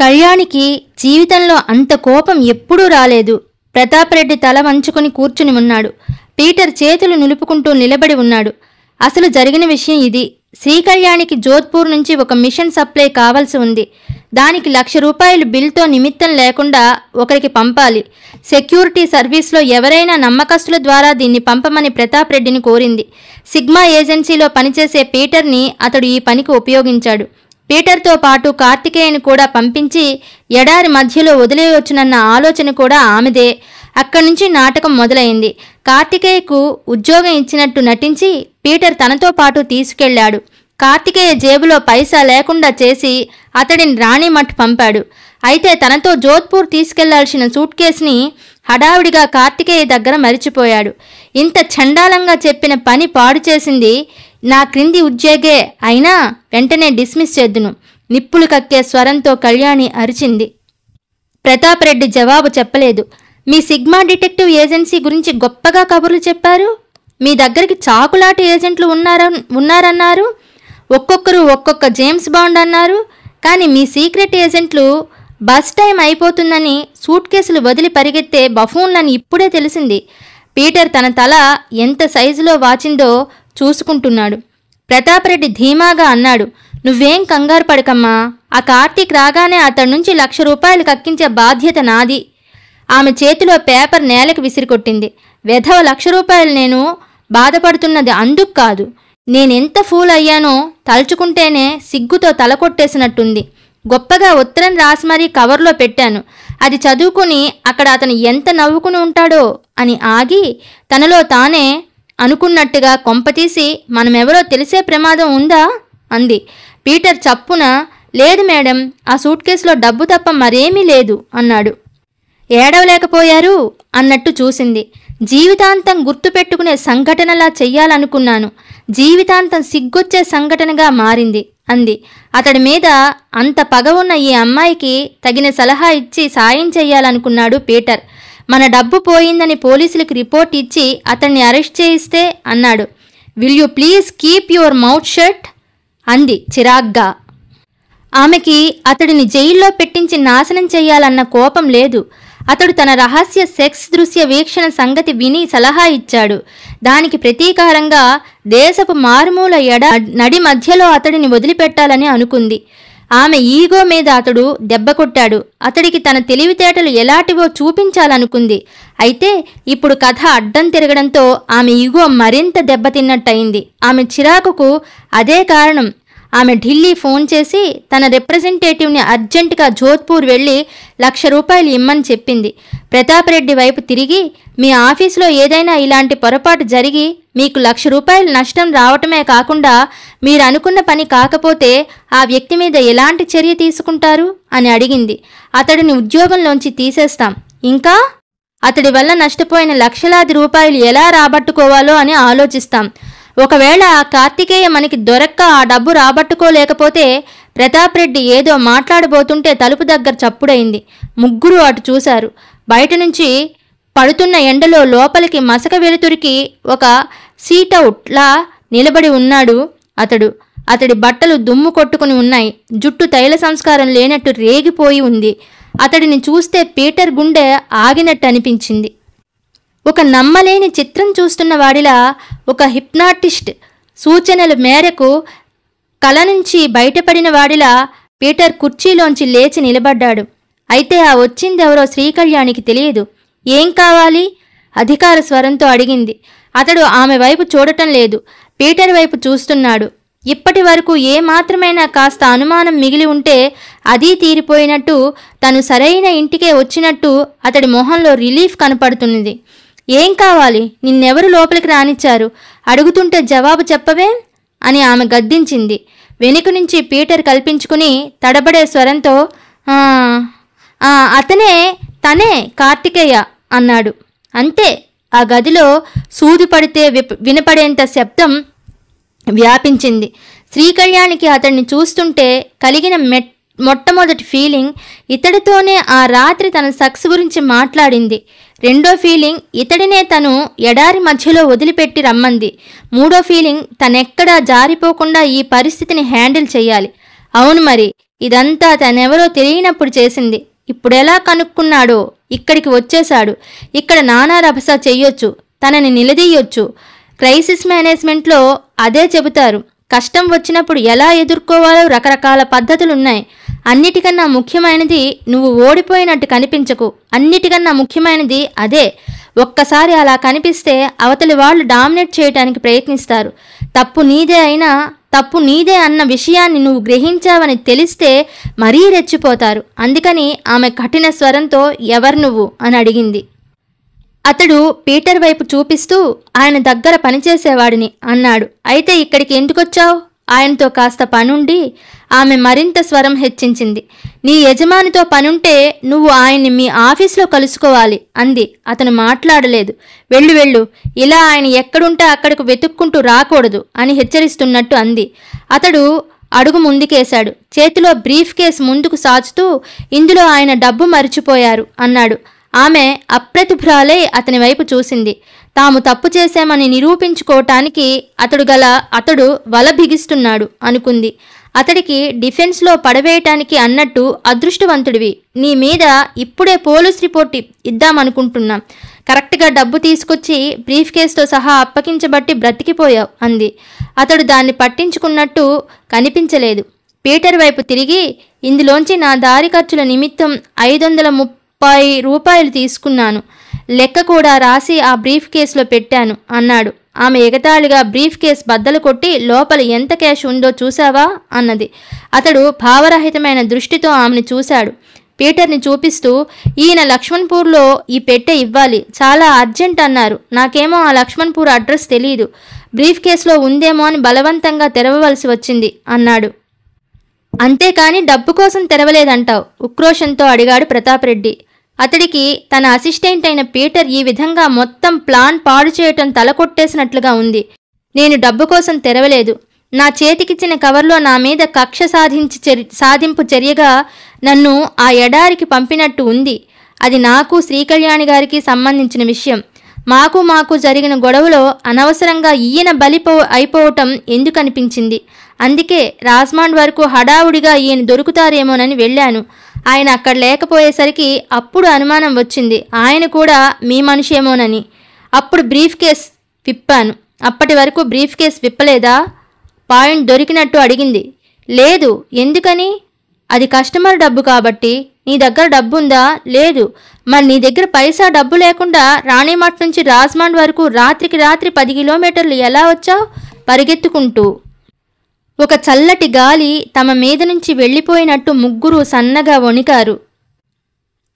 కళ్యాణికి జీవితంలో అంత కోపం ఎప్పుడూ రాలేదు. ప్రతాపరెడ్డి తల వంచుకుని కూర్చుని ఉన్నాడు. పీటర్ చేతులు నిలుపుకుంటూ నిలబడి ఉన్నాడు. అసలు జరిగిన విషయం ఇది. శ్రీకళ్యాణికి జోధ్పూర్ నుంచి ఒక మిషన్ సప్లై కావాల్సి ఉంది. దానికి 1,00,000 రూపాయలు బిల్తో నిమిత్తం లేకుండా ఒకరికి పంపాలి. సెక్యూరిటీ సర్వీస్లో ఎవరైనా నమ్మకస్తుల ద్వారా దీన్ని పంపమని ప్రతాపరెడ్డిని కోరింది. సిగ్మా ఏజెన్సీలో పనిచేసే పీటర్ని అతడు ఈ పనికి ఉపయోగించాడు. పీటర్తో పాటు కార్తికేయని కూడా పంపించి ఎడారి మధ్యలో వదిలేయొచ్చునన్న ఆలోచన కూడా ఆమెదే. అక్కడి నుంచి నాటకం మొదలైంది. కార్తికేయకు ఉద్యోగం ఇచ్చినట్టు నటించి పీటర్ తనతో పాటు తీసుకెళ్లాడు. కార్తికేయ జేబులో పైసా లేకుండా చేసి అతడిని రాణిమఠ్ పంపాడు. అయితే తనతో జోధ్పూర్ తీసుకెళ్లాల్సిన సూట్ కేసుని హడావిడిగా కార్తికేయ దగ్గర మరిచిపోయాడు. ఇంత చండాలంగా చెప్పిన పని పాడు చేసింది నా క్రింది ఉద్యోగే అయినా వెంటనే డిస్మిస్ చేద్దును, నిప్పులు కక్కే స్వరంతో కళ్యాణి అరిచింది. ప్రతాపరెడ్డి జవాబు చెప్పలేదు. మీ సిగ్మా డిటెక్టివ్ ఏజెన్సీ గురించి గొప్పగా కబుర్లు చెప్పారు. మీ దగ్గరికి చాకులాట ఏజెంట్లు ఉన్నారన్నారు. ఒక్కొక్కరు ఒక్కొక్క జేమ్స్ బాండ్ అన్నారు. కానీ మీ సీక్రెట్ ఏజెంట్లు బస్ టైం అయిపోతుందని సూట్ కేసులు వదిలి పరిగెత్తే బఫూన్లని ఇప్పుడే తెలిసింది. పీటర్ తన తల ఎంత సైజులో వాచిందో చూసుకుంటున్నాడు. ప్రతాపరెడ్డి ధీమాగా అన్నాడు, నువ్వేం కంగారు పడకమ్మా. ఆ కార్తీక్ రాగానే అతడి నుంచి 1,00,000 రూపాయలు కక్కించే బాధ్యత నాది. ఆమె చేతిలో పేపర్ నేలకు విసిరికొట్టింది. వెధవ 1,00,000 రూపాయలు నేను బాధపడుతున్నది అందుకు కాదు. నేనెంత ఫూల్ అయ్యానో తలుచుకుంటేనే సిగ్గుతో తల కొట్టేసినట్టుంది. గొప్పగా ఉత్తరం రాసి మరీ కవర్లో పెట్టాను. అది చదువుకుని అక్కడ అతను ఎంత నవ్వుకుని ఉంటాడో అని ఆగి తనలో తానే అనుకున్నట్టుగా కొంపతీసి మనమెవరో తెలిసే ప్రమాదం ఉందా అంది. పీటర్ చప్పున లేదు మేడం, ఆ సూట్ కేసులో డబ్బు తప్ప మరేమీ లేదు అన్నాడు. ఏడవలేకపోయారు అన్నట్టు చూసింది. జీవితాంతం గుర్తుపెట్టుకునే సంఘటనలా చెయ్యాలనుకున్నాను. జీవితాంతం సిగ్గొచ్చే సంఘటనగా మారింది అంది. అతడి మీద అంత పగ ఉన్న ఈ అమ్మాయికి తగిన సలహా ఇచ్చి సాయం చెయ్యాలనుకున్నాడు పీటర్. మన డబ్బు పోయిందని పోలీసులకు రిపోర్ట్ ఇచ్చి అతన్ని అరెస్ట్ చేయిస్తే అన్నాడు. Will you please keep your mouth shut అంది చిరాగ్గా. ఆమెకి అతడిని జైల్లో పెట్టించి నాశనం చెయ్యాలన్న కోపం లేదు. అతడు తన రహస్య సెక్స్ దృశ్య వీక్షణ సంగతి విని సలహా ఇచ్చాడు. దానికి ప్రతీకారంగా దేశపు మారుమూల నడి మధ్యలో అతడిని వదిలిపెట్టాలని అనుకుంది. ఆమె ఈగో మీద అతడు దెబ్బ కొట్టాడు. అతడికి తన తెలివితేటలు ఎలాంటివో చూపించాలనుకుంది. అయితే ఇప్పుడు కథ అడ్డం తిరగడంతో ఆమె ఈగో మరింత దెబ్బతిన్నట్టయింది. ఆమె చిరాకుకు అదే కారణం. ఆమె ఢిల్లీ ఫోన్ చేసి తన రిప్రజెంటేటివ్ని అర్జెంటుగా జోధ్పూర్ వెళ్ళి 1,00,000 రూపాయలు ఇమ్మని చెప్పింది. ప్రతాపరెడ్డి వైపు తిరిగి మీ ఆఫీసులో ఏదైనా ఇలాంటి పొరపాటు జరిగి మీకు 1,00,000 రూపాయలు నష్టం రావటమే కాకుండా మీరు అనుకున్న పని కాకపోతే ఆ వ్యక్తి మీద ఎలాంటి చర్య తీసుకుంటారు అని అడిగింది. అతడిని ఉద్యోగంలోంచి తీసేస్తాం. ఇంకా అతడి వల్ల నష్టపోయిన లక్షలాది రూపాయలు ఎలా రాబట్టుకోవాలో అని ఆలోచిస్తాం. ఒకవేళ ఆ కార్తికేయ మనకి దొరక్క ఆ డబ్బు రాబట్టుకోలేకపోతే ప్రతాపరెడ్డి ఏదో మాట్లాడబోతుంటే తలుపు దగ్గర చప్పుడైంది. ముగ్గురు అటు చూశారు. బయట నుంచి పడుతున్న ఎండలో లోపలికి మసక వెలుతురికి ఒక సీటౌట్లా నిలబడి ఉన్నాడు అతడు. అతడి బట్టలు దుమ్ము కొట్టుకుని ఉన్నాయి. జుట్టు తైల సంస్కారం లేనట్టు రేగిపోయి ఉంది. అతడిని చూస్తే పీటర్ గుండె ఆగినట్టు అనిపించింది. ఒక నమ్మలేని చిత్రం చూస్తున్న వాడిలా ఒక హిప్నాటిస్ట్ సూచనల మేరకు కల నుంచి బయటపడిన వాడిలా పీటర్ కుర్చీలోంచి లేచి నిలబడ్డాడు. అయితే ఆ వచ్చిందెవరో శ్రీకళ్యాణికి తెలియదు. ఏం కావాలి? అధికార స్వరంతో అడిగింది. అతడు ఆమె వైపు చూడటం లేదు, పీటర్ వైపు చూస్తున్నాడు. ఇప్పటి వరకు ఏమాత్రమైనా కాస్త అనుమానం మిగిలి ఉంటే అదీ తీరిపోయినట్టు, తను సరైన ఇంటికే వచ్చినట్టు అతడి మొహంలో రిలీఫ్ కనపడుతున్నది. ఏం కావాలి? నిన్నెవరు లోపలికి రానిచ్చారు? అడుగుతుంటే జవాబు చెప్పవే అని ఆమె గద్దించింది. వెనుక నుంచి పీటర్ కల్పించుకుని తడబడే స్వరంతో తనే కార్తికేయ అన్నాడు. అంతే. ఆ గదిలో సూది పడితే వినపడేంత శబ్దం వ్యాపించింది. శ్రీకళ్యాణికి అతన్ని చూస్తుంటే కలిగిన మొట్టమొదటి ఫీలింగ్ ఇతడితోనే ఆ రాత్రి తన సెక్స్ గురించి మాట్లాడింది. రెండో ఫీలింగ్ ఇతడినే తను ఎడారి మధ్యలో వదిలిపెట్టి రమ్మంది. మూడో ఫీలింగ్ తనెక్కడా జారిపోకుండా ఈ పరిస్థితిని హ్యాండిల్ చెయ్యాలి. అవును మరి, ఇదంతా తనెవరో తెలియనప్పుడు చేసింది. ఇప్పుడెలా కనుక్కున్నాడో ఇక్కడికి వచ్చేశాడు. ఇక్కడ నానా రభస చెయ్యొచ్చు, తనని నిలదీయొచ్చు. క్రైసిస్ మేనేజ్మెంట్లో అదే చెబుతారు. కష్టం వచ్చినప్పుడు ఎలా ఎదుర్కోవాలో రకరకాల పద్ధతులున్నాయి. అన్నిటికన్నా ముఖ్యమైనది నువ్వు ఓడిపోయినట్టు కనిపించకు. అన్నిటికన్నా ముఖ్యమైనది అదే. ఒక్కసారి అలా కనిపిస్తే అవతలి వాళ్ళు డామినేట్ చేయటానికి ప్రయత్నిస్తారు. తప్పు నీదే అన్న విషయాన్ని నువ్వు గ్రహించావని తెలిస్తే మరీ రెచ్చిపోతారు. అందుకని ఆమె కఠిన స్వరంతో ఎవరు నువ్వు అని అడిగింది. అతడు పీటర్ వైపు చూపిస్తూ ఆయన దగ్గర పనిచేసేవాడిని అన్నాడు. అయితే ఇక్కడికి ఎందుకొచ్చావు? ఆయనతో కాస్త పనుండి ఆమె మరింత స్వరం హెచ్చించింది. నీ యజమానితో పనుంటే నువ్వు ఆయన్ని మీ ఆఫీసులో కలుసుకోవాలి అంది. అతను మాట్లాడలేదు. వెళ్ళు, ఇలా ఆయన ఎక్కడుంటే అక్కడికి వెతుక్కుంటూ రాకూడదు అని హెచ్చరిస్తున్నట్టు అంది. అతడు అడుగు ముందుకేశాడు. చేతిలో బ్రీఫ్ కేస్ ముందుకు సాచుతూ ఇందులో ఆయన డబ్బు మరిచిపోయారు అన్నాడు. ఆమె అప్రతిభ్రాలై అతని వైపు చూసింది. తాము తప్పు చేశామని నిరూపించుకోవటానికి అతడు వల బిగిస్తున్నాడు అనుకుంది. అతడికి డిఫెన్స్లో పడవేయటానికి అన్నట్టు అదృష్టవంతుడివి. నీ మీద ఇప్పుడే పోలీస్ రిపోర్ట్ ఇద్దామనుకుంటున్నాం. కరెక్ట్గా డబ్బు తీసుకొచ్చి బ్రీఫ్ కేసుతో సహా అప్పగించబట్టి బ్రతికిపోయావు అంది. అతడు దాన్ని పట్టించుకున్నట్టు కనిపించలేదు. పీటర్ వైపు తిరిగి, ఇందులోంచి నా దారి ఖర్చుల నిమిత్తం 530 రూపాయలు తీసుకున్నాను. లెక్క కూడా రాసి ఆ బ్రీఫ్ కేసులో పెట్టాను అన్నాడు. ఆమె ఎగతాళిగా బ్రీఫ్ కేస్ బద్దలు కొట్టి లోపల ఎంత క్యాష్ ఉందో చూసావా అన్నది. అతడు భావరహితమైన దృష్టితో ఆమెను చూశాడు. పీటర్ని చూపిస్తూ, ఈయన లక్ష్మణ్పూర్లో ఈ పెట్టె ఇవ్వాలి, చాలా అర్జెంట్ అన్నారు. నాకేమో ఆ లక్ష్మణ్పూర్ అడ్రస్ తెలీదు. బ్రీఫ్ కేసులో ఉందేమో అని బలవంతంగా తెరవవలసి వచ్చింది అన్నాడు. అంతేకాని డబ్బు కోసం తెరవలేదంటావు? ఉక్రోషంతో అడిగాడు ప్రతాప్ రెడ్డి. అతడికి తన అసిస్టెంట్ అయిన పీటర్ ఈ విధంగా మొత్తం ప్లాన్ పాడు చేయటం తలకొట్టేసినట్లుగా ఉంది. నేను డబ్బు కోసం తెరవలేదు. నా చేతికిచ్చిన కవర్లో నా మీద కక్ష సాధింపు చర్యగా నన్ను ఆ ఎడారికి పంపినట్టు ఉంది. అది నాకు శ్రీకళ్యాణి గారికి సంబంధించిన విషయం. మాకు జరిగిన గొడవలో అనవసరంగా ఈయన అయిపోవటం ఎందుకనిపించింది. అందుకే రాజ్మాండ్ వరకు హడావుడిగా ఈయన దొరుకుతారేమోనని వెళ్ళాను. ఆయన అక్కడ లేకపోయేసరికి అప్పుడు అనుమానం వచ్చింది, ఆయన కూడా మీ మనిషేమోనని. అప్పుడు బ్రీఫ్ కేస్ విప్పాను. అప్పటి వరకు బ్రీఫ్ కేస్ విప్పలేదా? పాయింట్ దొరికినట్టు అడిగింది. లేదు. ఎందుకని? అది కస్టమర్ డబ్బు కాబట్టి. నీ దగ్గర డబ్బుందా? లేదు. మరి నీ దగ్గర పైసా డబ్బు లేకుండా రాణిమఠ్ నుంచి రాజ్మాండ్ వరకు రాత్రికి రాత్రి 10 కిలోమీటర్లు ఎలా వచ్చావు? పరిగెత్తుకుంటూ. ఒక చల్లటి గాలి తమ మీద నుంచి వెళ్ళిపోయినట్టు ముగ్గురు సన్నగా వణికారు.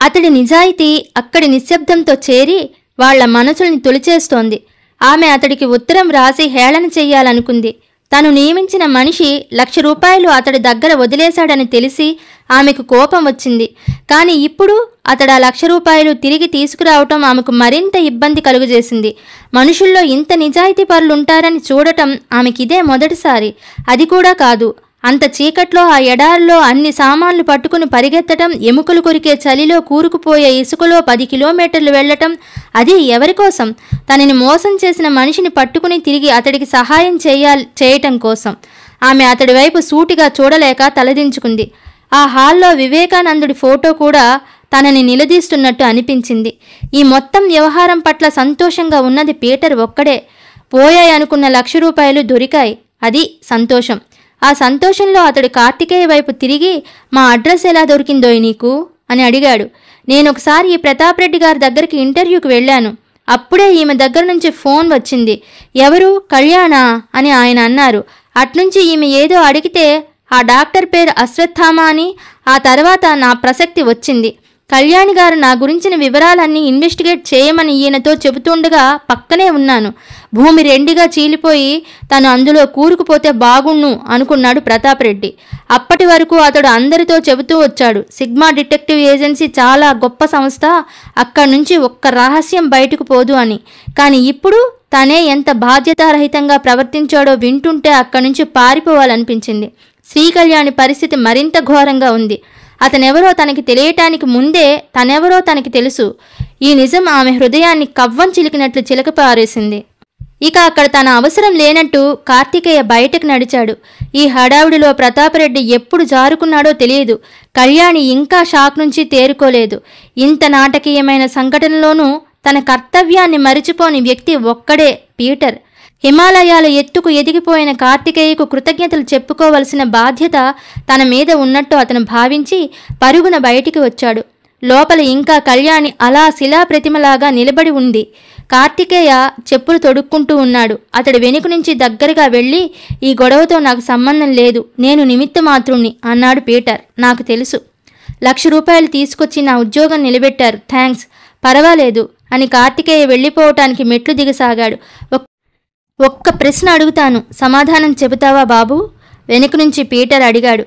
అతడి నిజాయితీ అక్కడి నిశ్శబ్దంతో చేరి వాళ్ల మనసుల్ని తొలిచేస్తోంది. ఆమె అతడికి ఉత్తరం రాసి హేళన చెయ్యాలనుకుంది. తను నియమించిన మనిషి 1,00,000 రూపాయలు అతడి దగ్గర వదిలేశాడని తెలిసి ఆమెకు కోపం వచ్చింది. కానీ ఇప్పుడు అతడు ఆ 1,00,000 రూపాయలు తిరిగి తీసుకురావటం ఆమెకు మరింత ఇబ్బంది కలుగజేసింది. మనుషుల్లో ఇంత నిజాయితీ పరులుంటారని చూడటం ఆమెకిదే మొదటిసారి. అది కూడా కాదు, అంత చీకట్లో ఆ ఎడారిలో అన్ని సామాన్లు పట్టుకుని పరిగెత్తటం, ఎముకలు కొరికే చలిలో కూరుకుపోయే ఇసుకలో 10 కిలోమీటర్లు వెళ్లటం, అది ఎవరికోసం? తనని మోసం చేసిన మనిషిని పట్టుకుని తిరిగి అతడికి సహాయం చేయటం కోసం. ఆమె అతడి వైపు సూటిగా చూడలేక తలదించుకుంది. ఆ హాల్లో వివేకానందుడి ఫోటో కూడా తనని నిలదీస్తున్నట్టు అనిపించింది. ఈ మొత్తం వ్యవహారం పట్ల సంతోషంగా ఉన్నది పీటర్ ఒక్కడే. పోయాయనుకున్న 1,00,000 రూపాయలు దొరికాయి. అది సంతోషం. ఆ సంతోషంలో అతడు కార్తికేయ వైపు తిరిగి, మా అడ్రస్ ఎలా దొరికిందోయ్ నీకు అని అడిగాడు. నేనొకసారి ఈ ప్రతాప్ రెడ్డి గారి దగ్గరికి ఇంటర్వ్యూకి వెళ్ళాను. అప్పుడే ఈమె దగ్గర నుంచి ఫోన్ వచ్చింది. ఎవరు? కళ్యాణా అని ఆయన అన్నారు. అట్నుంచి ఈమె ఏదో అడిగితే ఆ డాక్టర్ పేరు అశ్వత్థామా అని, ఆ తర్వాత నా ప్రసక్తి వచ్చింది. కళ్యాణి గారు నా గురించిన వివరాలన్నీ ఇన్వెస్టిగేట్ చేయమని ఈయనతో చెబుతుండగా పక్కనే ఉన్నాను. భూమి రెండిగా చీలిపోయి తను అందులో కూరుకుపోతే బాగుణ్ణు అనుకున్నాడు ప్రతాప్ రెడ్డి. అప్పటి వరకు అతడు అందరితో చెబుతూ వచ్చాడు, సిగ్మా డిటెక్టివ్ ఏజెన్సీ చాలా గొప్ప సంస్థ, అక్కడి నుంచి ఒక్క రహస్యం బయటకు పోదు అని. కానీ ఇప్పుడు తనే ఎంత బాధ్యతారహితంగా ప్రవర్తించాడో వింటుంటే అక్కడి నుంచి పారిపోవాలనిపించింది. శ్రీకళ్యాణి పరిస్థితి మరింత ఘోరంగా ఉంది. అతనెవరో తనకి తెలియటానికి ముందే తనెవరో తనకి తెలుసు. ఈ నిజం ఆమె హృదయాన్ని కవ్వం చిలికినట్లు చిలకపారేసింది. ఇక అక్కడ తన అవసరం లేనట్టు కార్తికేయ బయటకు నడిచాడు. ఈ హడావుడిలో ప్రతాపరెడ్డి ఎప్పుడు జారుకున్నాడో తెలియదు. కళ్యాణి ఇంకా షాక్ నుంచి తేరుకోలేదు. ఇంత నాటకీయమైన సంఘటనలోనూ తన కర్తవ్యాన్ని మరిచిపోని వ్యక్తి ఒక్కడే పీటర్. హిమాలయాల ఎత్తుకు ఎదిగిపోయిన కార్తికేయకు కృతజ్ఞతలు చెప్పుకోవలసిన బాధ్యత తన మీద ఉన్నట్టు అతను భావించి పరుగున బయటికి వచ్చాడు. లోపల ఇంకా కళ్యాణి అలా శిలాప్రతిమలాగా నిలబడి ఉంది. కార్తికేయ చెప్పులు తొడుక్కుంటూ ఉన్నాడు. అతడి వెనుక నుంచి దగ్గరగా వెళ్ళి, ఈ గొడవతో నాకు సంబంధం లేదు, నేను నిమిత్తమాత్రుణ్ణి అన్నాడు పీటర్. నాకు తెలుసు. 1,00,000 రూపాయలు తీసుకొచ్చి నా ఉద్యోగం నిలబెట్టారు, థ్యాంక్స్. పర్వాలేదు అని కార్తికేయ వెళ్ళిపోవటానికి మెట్లు దిగసాగాడు. ఒక్క ప్రశ్న అడుగుతాను, సమాధానం చెబుతావా బాబూ? వెనుక నుంచి పీటర్ అడిగాడు.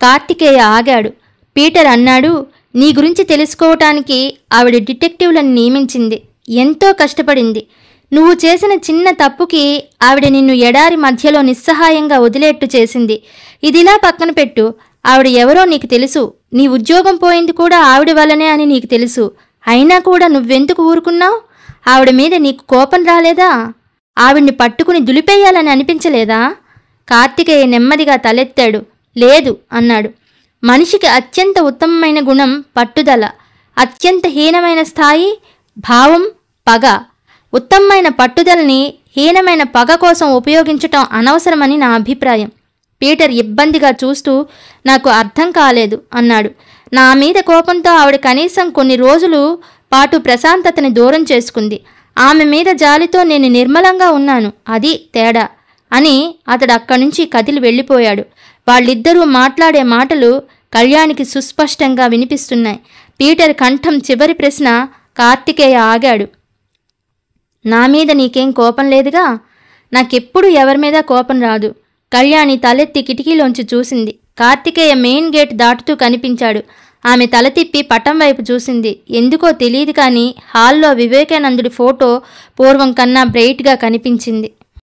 కార్తికేయ ఆగాడు. పీటర్ అన్నాడు, నీ గురించి తెలుసుకోవటానికి ఆవిడ డిటెక్టివ్లను నియమించింది. ఎంతో కష్టపడింది. నువ్వు చేసిన చిన్న తప్పుకి ఆవిడ నిన్ను ఎడారి మధ్యలో నిస్సహాయంగా వదిలేట్టు చేసింది. ఇదిలా పక్కన పెట్టు. ఆవిడ ఎవరో నీకు తెలుసు. నీ ఉద్యోగం పోయింది కూడా ఆవిడ వల్లనే అని నీకు తెలుసు. అయినా కూడా నువ్వెందుకు ఊరుకున్నావు? ఆవిడ మీద నీకు కోపం రాలేదా? ఆవిడ్ని పట్టుకుని దులిపేయాలని అనిపించలేదా? కార్తికేయ నెమ్మదిగా తలెత్తాడు. లేదు అన్నాడు. మనిషికి అత్యంత ఉత్తమమైన గుణం పట్టుదల, అత్యంత హీనమైన స్థాయి భావం, పగ. ఉత్తమమైన పట్టుదలని హీనమైన పగ కోసం ఉపయోగించటం అనవసరమని నా అభిప్రాయం. పీటర్ ఇబ్బందిగా చూస్తూ, నాకు అర్థం కాలేదు అన్నాడు. నా మీద కోపంతో ఆవిడ కనీసం కొన్ని రోజులు పాటు ప్రశాంతతని దూరం చేసుకుంది. ఆమె మీద జాలితో నేను నిర్మలంగా ఉన్నాను, అది తేడా అని అతడు అక్కడి నుంచి కదిలి వెళ్ళిపోయాడు. వాళ్ళిద్దరూ మాట్లాడే మాటలు కళ్యాణికి సుస్పష్టంగా వినిపిస్తున్నాయి. పీటర్ కంఠం చివరి ప్రశ్న. కార్తికేయ ఆగాడు. నా మీద నీకేం కోపం లేదుగా? నాకెప్పుడు ఎవరి మీద కోపం రాదు. కళ్యాణి తలెత్తి కిటికీలోంచి చూసింది. కార్తికేయ మెయిన్ గేట్ దాటుతూ కనిపించాడు. ఆమె తల తిప్పి పటం వైపు చూసింది. ఎందుకో తెలియదు కానీ హాల్లో వివేకానందుడి ఫోటో పూర్వం కన్నా బ్రైట్గా కనిపించింది.